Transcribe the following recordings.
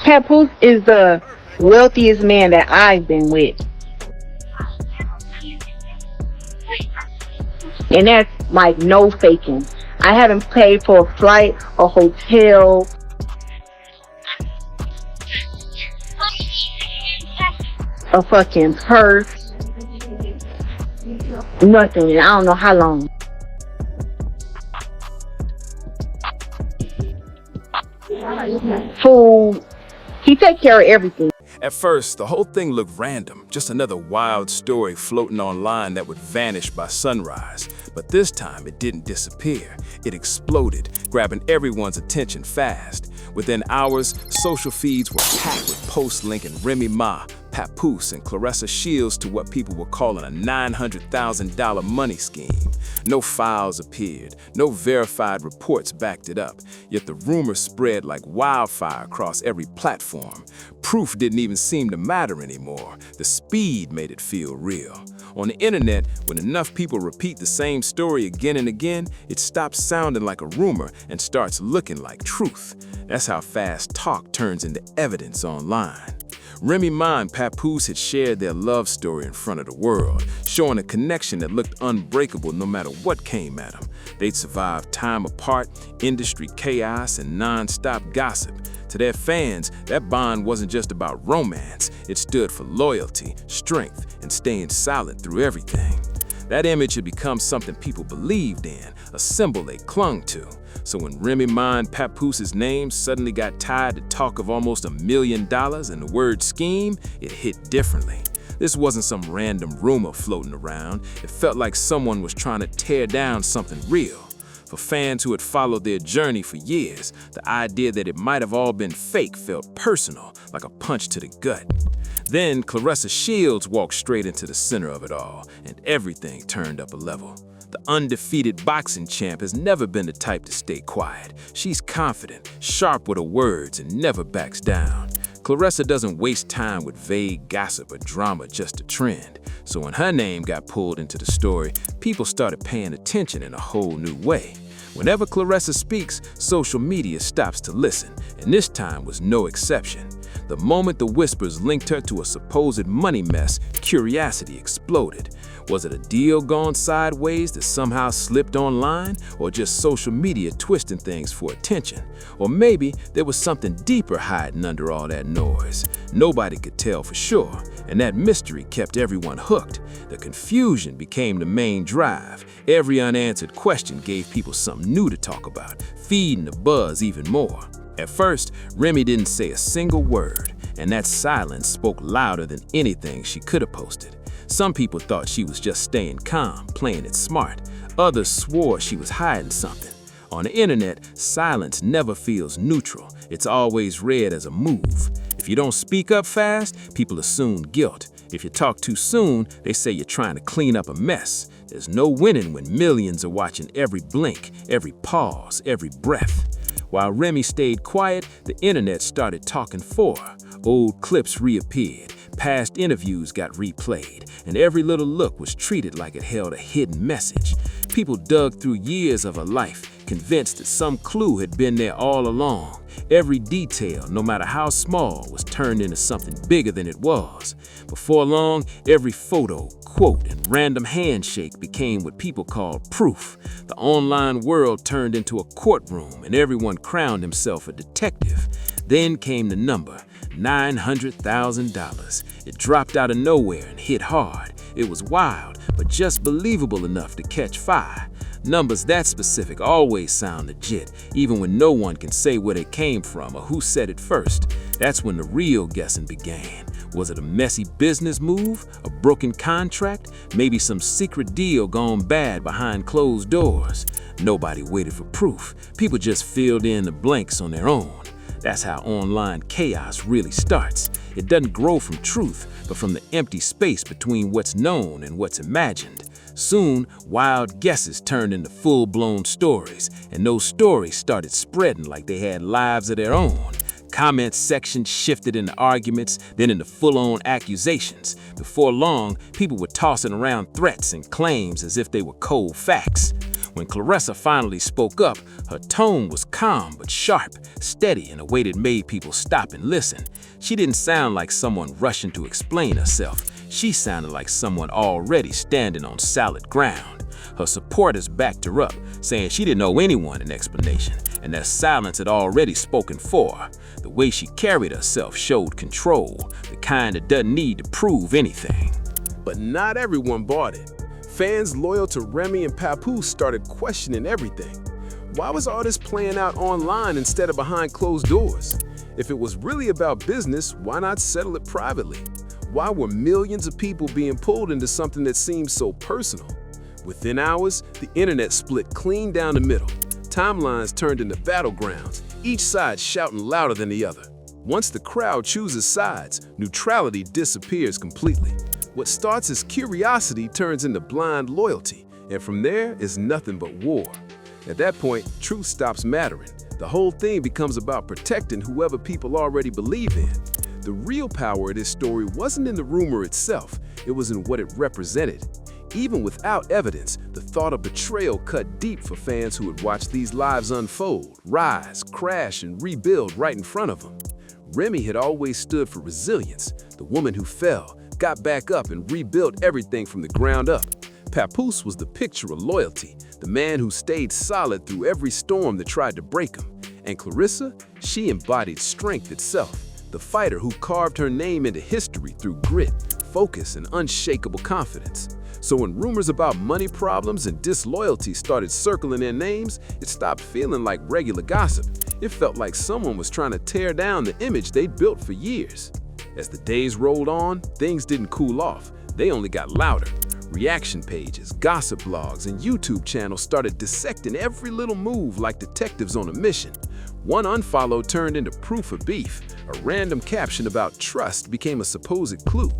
Papoose is the wealthiest man that I've been with. And that's like no faking. I haven't paid for a flight, a hotel, a fucking purse, nothing. I don't know how long. Food. He take care of everything. At first, the whole thing looked random, just another wild story floating online that would vanish by sunrise. But this time, it didn't disappear. It exploded, grabbing everyone's attention fast. Within hours, social feeds were packed with posts linking Remy Ma, Papoose, and Claressa Shields to what people were calling a $900,000 money scheme. No files appeared, no verified reports backed it up, yet the rumors spread like wildfire across every platform. Proof didn't even seem to matter anymore. The speed made it feel real. On the internet, when enough people repeat the same story again and again, it stops sounding like a rumor and starts looking like truth. That's how fast talk turns into evidence online. Remy Ma and Papoose had shared their love story in front of the world, showing a connection that looked unbreakable no matter what came at them. They'd survived time apart, industry chaos, and non-stop gossip. To their fans, that bond wasn't just about romance. It stood for loyalty, strength, and staying silent through everything. That image had become something people believed in, a symbol they clung to. So when Remy Ma and Papoose's names suddenly got tied to talk of almost $1 million and the word scheme, it hit differently. This wasn't some random rumor floating around. It felt like someone was trying to tear down something real. For fans who had followed their journey for years, the idea that it might have all been fake felt personal, like a punch to the gut. Then Claressa Shields walked straight into the center of it all, and everything turned up a level. The undefeated boxing champ has never been the type to stay quiet. She's confident, sharp with her words, and never backs down. Claressa doesn't waste time with vague gossip or drama just to trend. So when her name got pulled into the story, people started paying attention in a whole new way. Whenever Claressa speaks, social media stops to listen, and this time was no exception. The moment the whispers linked her to a supposed money mess, curiosity exploded. Was it a deal gone sideways that somehow slipped online, or just social media twisting things for attention? Or maybe there was something deeper hiding under all that noise. Nobody could tell for sure, and that mystery kept everyone hooked. The confusion became the main drive. Every unanswered question gave people something new to talk about, feeding the buzz even more. At first, Remy didn't say a single word, and that silence spoke louder than anything she could have posted. Some people thought she was just staying calm, playing it smart. Others swore she was hiding something. On the internet, silence never feels neutral. It's always read as a move. If you don't speak up fast, people assume guilt. If you talk too soon, they say you're trying to clean up a mess. There's no winning when millions are watching every blink, every pause, every breath. While Remy stayed quiet, the internet started talking for her. Old clips reappeared, past interviews got replayed, and every little look was treated like it held a hidden message. People dug through years of her life, convinced that some clue had been there all along. Every detail, no matter how small, was turned into something bigger than it was. Before long, every photo, quote, and random handshake became what people called proof. The online world turned into a courtroom, and everyone crowned himself a detective. Then came the number, $900,000. It dropped out of nowhere and hit hard. It was wild, but just believable enough to catch fire. Numbers that specific always sound legit, even when no one can say where they came from or who said it first. That's when the real guessing began. Was it a messy business move? A broken contract? Maybe some secret deal gone bad behind closed doors? Nobody waited for proof. People just filled in the blanks on their own. That's how online chaos really starts. It doesn't grow from truth, but from the empty space between what's known and what's imagined. Soon, wild guesses turned into full-blown stories, and those stories started spreading like they had lives of their own. Comment sections shifted into arguments, then into full-on accusations. Before long, people were tossing around threats and claims as if they were cold facts. When Claressa finally spoke up, her tone was calm but sharp, steady in a way that made people stop and listen. She didn't sound like someone rushing to explain herself. She sounded like someone already standing on solid ground. Her supporters backed her up, saying she didn't owe anyone an explanation, and that silence had already spoken for her. The way she carried herself showed control, the kind that doesn't need to prove anything. But not everyone bought it. Fans loyal to Remy and Papoose started questioning everything. Why was all this playing out online instead of behind closed doors? If it was really about business, why not settle it privately? Why were millions of people being pulled into something that seemed so personal? Within hours, the internet split clean down the middle. Timelines turned into battlegrounds, each side shouting louder than the other. Once the crowd chooses sides, neutrality disappears completely. What starts as curiosity turns into blind loyalty, and from there is nothing but war. At that point, truth stops mattering. The whole thing becomes about protecting whoever people already believe in. The real power of this story wasn't in the rumor itself, it was in what it represented. Even without evidence, the thought of betrayal cut deep for fans who had watched these lives unfold, rise, crash, and rebuild right in front of them. Remy had always stood for resilience, the woman who fell, got back up and rebuilt everything from the ground up. Papoose was the picture of loyalty, the man who stayed solid through every storm that tried to break him. And Claressa, she embodied strength itself, the fighter who carved her name into history through grit, focus, and unshakable confidence. So when rumors about money problems and disloyalty started circling their names, it stopped feeling like regular gossip. It felt like someone was trying to tear down the image they'd built for years. As the days rolled on, things didn't cool off. They only got louder. Reaction pages, gossip blogs, and YouTube channels started dissecting every little move like detectives on a mission. One unfollow turned into proof of beef. A random caption about trust became a supposed clue.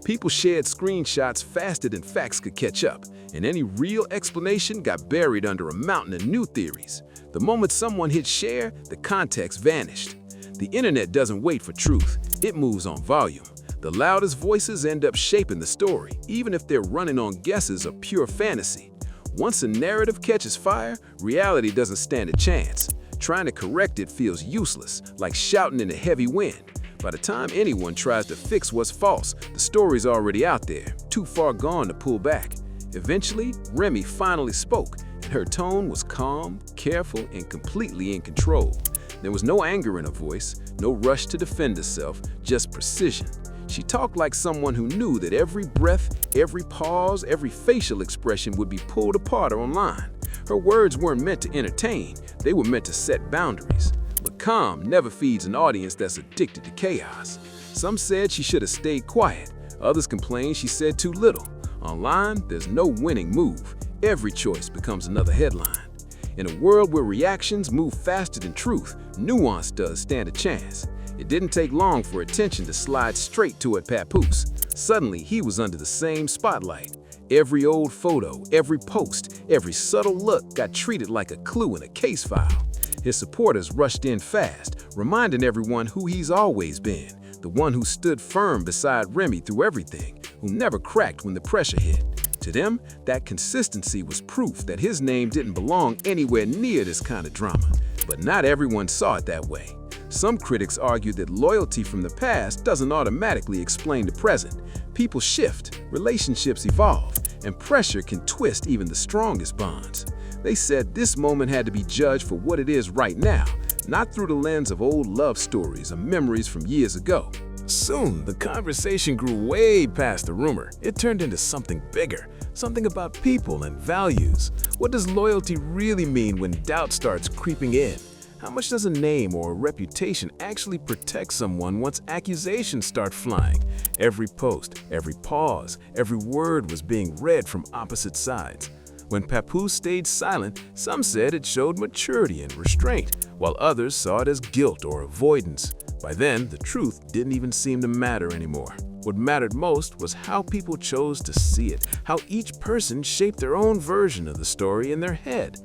People shared screenshots faster than facts could catch up, and any real explanation got buried under a mountain of new theories. The moment someone hit share, the context vanished. The internet doesn't wait for truth, it moves on volume. The loudest voices end up shaping the story, even if they're running on guesses or pure fantasy. Once a narrative catches fire, reality doesn't stand a chance. Trying to correct it feels useless, like shouting in a heavy wind. By the time anyone tries to fix what's false, the story's already out there, too far gone to pull back. Eventually, Remy finally spoke, and her tone was calm, careful, and completely in control. There was no anger in her voice, no rush to defend herself, just precision. She talked like someone who knew that every breath, every pause, every facial expression would be pulled apart online. Her words weren't meant to entertain, they were meant to set boundaries. But calm never feeds an audience that's addicted to chaos. Some said she should have stayed quiet, others complained she said too little. Online, there's no winning move. Every choice becomes another headline. In a world where reactions move faster than truth, nuance does stand a chance. It didn't take long for attention to slide straight toward Papoose. Suddenly, he was under the same spotlight. Every old photo, every post, every subtle look got treated like a clue in a case file. His supporters rushed in fast, reminding everyone who he's always been, the one who stood firm beside Remy through everything, who never cracked when the pressure hit. To them, that consistency was proof that his name didn't belong anywhere near this kind of drama. But not everyone saw it that way. Some critics argued that loyalty from the past doesn't automatically explain the present. People shift, relationships evolve, and pressure can twist even the strongest bonds. They said this moment had to be judged for what it is right now, not through the lens of old love stories or memories from years ago. Soon, the conversation grew way past the rumor. It turned into something bigger, something about people and values. What does loyalty really mean when doubt starts creeping in? How much does a name or a reputation actually protect someone once accusations start flying? Every post, every pause, every word was being read from opposite sides. When Papoose stayed silent, some said it showed maturity and restraint, while others saw it as guilt or avoidance. By then, the truth didn't even seem to matter anymore. What mattered most was how people chose to see it, how each person shaped their own version of the story in their head.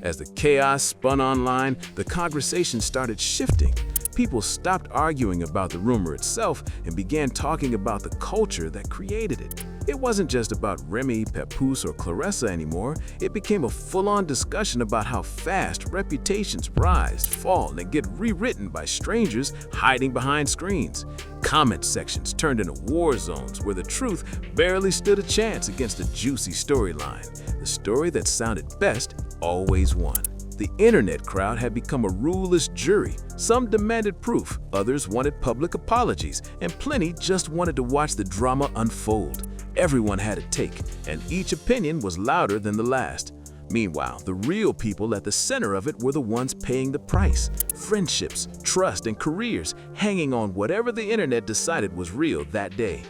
As the chaos spun online, the conversation started shifting. people stopped arguing about the rumor itself and began talking about the culture that created it. It wasn't just about Remy, Papoose, or Claressa anymore. It became a full-on discussion about how fast reputations rise, fall, and get rewritten by strangers hiding behind screens. Comment sections turned into war zones where the truth barely stood a chance against a juicy storyline. The story that sounded best always won. The internet crowd had become a ruleless jury. Some demanded proof, others wanted public apologies, and plenty just wanted to watch the drama unfold. Everyone had a take, and each opinion was louder than the last. Meanwhile, the real people at the center of it were the ones paying the price. Friendships, trust, and careers hanging on whatever the internet decided was real that day.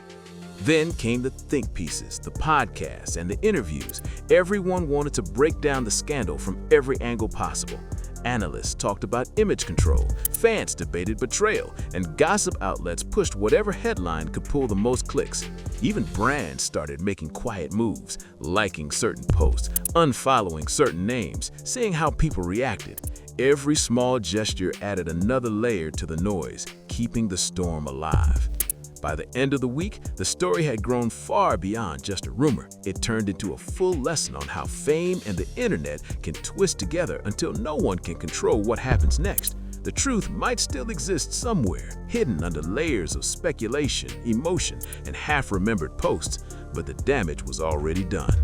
Then came the think pieces, the podcasts, and the interviews. Everyone wanted to break down the scandal from every angle possible. Analysts talked about image control, fans debated betrayal, and gossip outlets pushed whatever headline could pull the most clicks. Even brands started making quiet moves, liking certain posts, unfollowing certain names, seeing how people reacted. Every small gesture added another layer to the noise, keeping the storm alive. By the end of the week, the story had grown far beyond just a rumor. It turned into a full lesson on how fame and the internet can twist together until no one can control what happens next. The truth might still exist somewhere, hidden under layers of speculation, emotion, and half-remembered posts, but the damage was already done.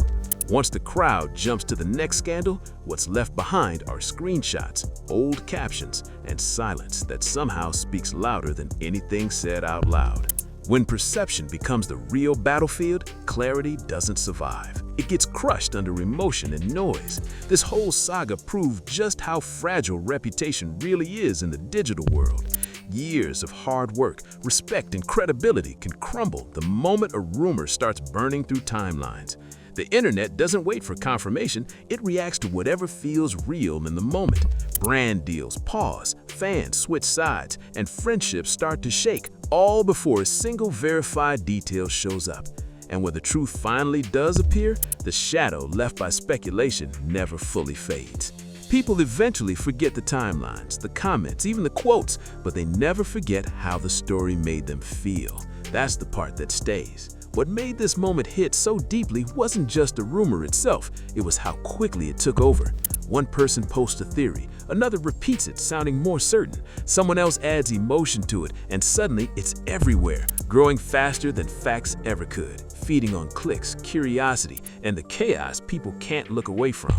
Once the crowd jumps to the next scandal, what's left behind are screenshots, old captions, and silence that somehow speaks louder than anything said out loud. When perception becomes the real battlefield, clarity doesn't survive. It gets crushed under emotion and noise. This whole saga proved just how fragile reputation really is in the digital world. Years of hard work, respect, and credibility can crumble the moment a rumor starts burning through timelines. The internet doesn't wait for confirmation, it reacts to whatever feels real in the moment. Brand deals pause, fans switch sides, and friendships start to shake, all before a single verified detail shows up. And when the truth finally does appear, the shadow left by speculation never fully fades. People eventually forget the timelines, the comments, even the quotes, but they never forget how the story made them feel. That's the part that stays. What made this moment hit so deeply wasn't just the rumor itself, it was how quickly it took over. One person posts a theory, another repeats it, sounding more certain. Someone else adds emotion to it, and suddenly it's everywhere, growing faster than facts ever could, feeding on clicks, curiosity, and the chaos people can't look away from.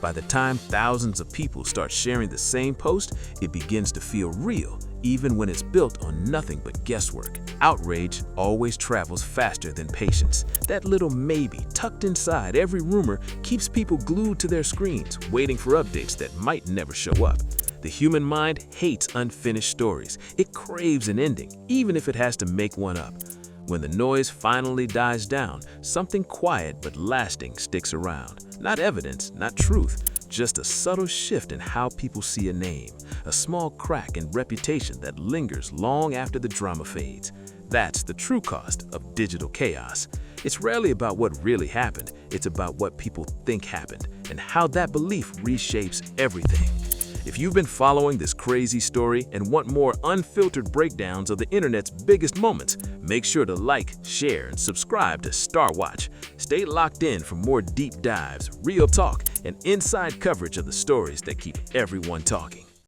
By the time thousands of people start sharing the same post, it begins to feel real, even when it's built on nothing but guesswork. Outrage always travels faster than patience. That little maybe tucked inside every rumor keeps people glued to their screens, waiting for updates that might never show up. The human mind hates unfinished stories. It craves an ending, even if it has to make one up. When the noise finally dies down, something quiet but lasting sticks around. Not evidence, not truth, just a subtle shift in how people see a name, a small crack in reputation that lingers long after the drama fades. That's the true cost of digital chaos. It's rarely about what really happened, it's about what people think happened and how that belief reshapes everything. If you've been following this crazy story and want more unfiltered breakdowns of the internet's biggest moments, make sure to like, share, and subscribe to Star Watch. Stay locked in for more deep dives, real talk, and inside coverage of the stories that keep everyone talking.